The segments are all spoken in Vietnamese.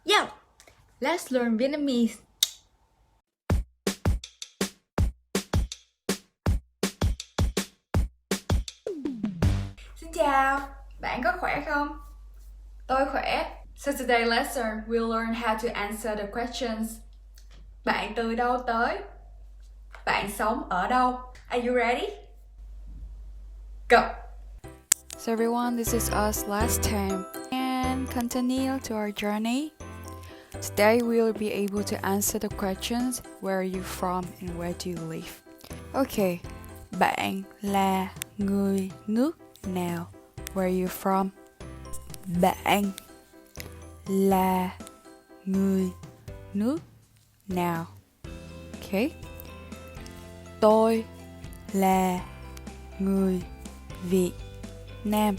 Yo, let's learn Vietnamese. Xin chào, bạn có khỏe không? Tôi khỏe. So today's lesson we'll learn how to answer the questions. Bạn từ đâu tới? Bạn sống ở đâu? Are you ready? Go! So everyone, this is us last time and continue to our journey. Today we will be able to answer the questions where are you from and where do you live. Okay, bạn là người nước nào? Where are you from? Bạn là người nước nào? Okay. Tôi là người Việt Nam.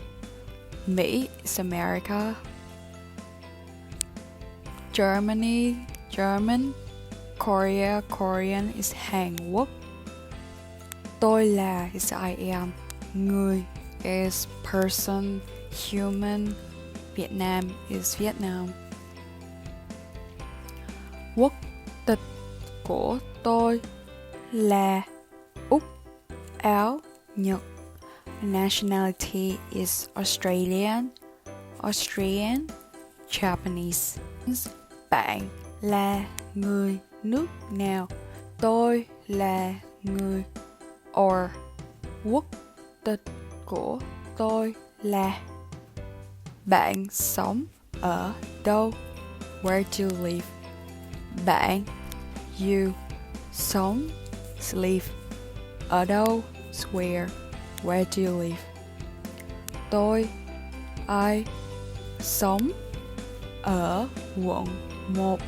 Mỹ is America. Germany, German. Korea, Korean is Hàn Quốc. Tôi là is I am. Người is person, human. Vietnam is Vietnam. Quốc tịch của tôi là Úc, Áo, Nhật. Nationality is Australian, Austrian, Japanese. Bạn là người nước nào? Tôi là người or quốc tịch của tôi là. Bạn sống ở đâu? Where do you live? Bạn you sống live ở đâu? Where? Where do you live? Tôi I sống ở quận 1.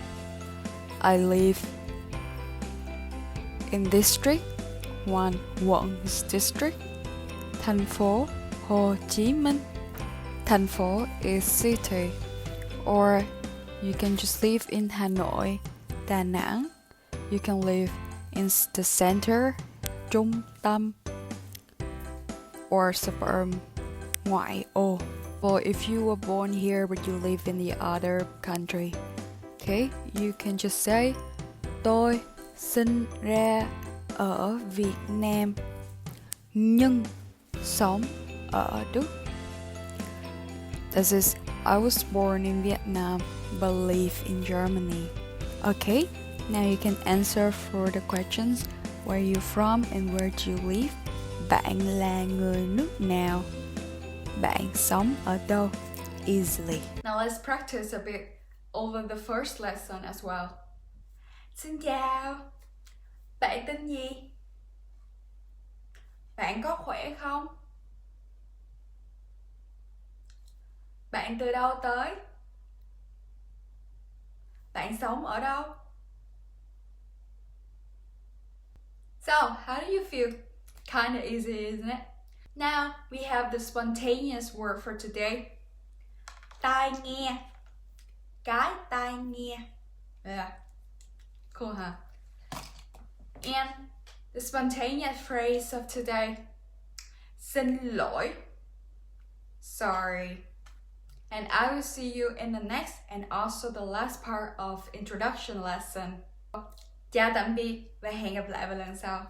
I live in district 1. Quận is district. Thành phố Hồ Chí Minh. Thành phố is city. Or you can just live in Hà Nội, Đà Nẵng. You can live in the center, trung tâm. Or suburb, ngoại ô. Well, if you were born here but you live in the other country, okay, you can just say tôi sinh ra ở Việt Nam nhưng sống ở Đức. This is I was born in Vietnam but live in Germany. Okay, now you can answer for the questions. Where are you from and where do you live? Bạn là người nước nào? Bạn sống ở đâu? Easily. Now let's practice a bit over the first lesson as well. Xin chào, bạn tên gì? Bạn có khỏe không? Bạn từ đâu tới? Bạn sống ở đâu? So, how do you feel? Kinda easy, isn't it? Now, we have the spontaneous word for today. Tai nghe. Cái tai nghe. Yeah. Cool, huh? And the spontaneous phrase of today. Xin lỗi. Sorry. And I will see you in the next and also the last part of introduction lesson. Chào tạm biệt và hẹn gặp lại vào lần sau.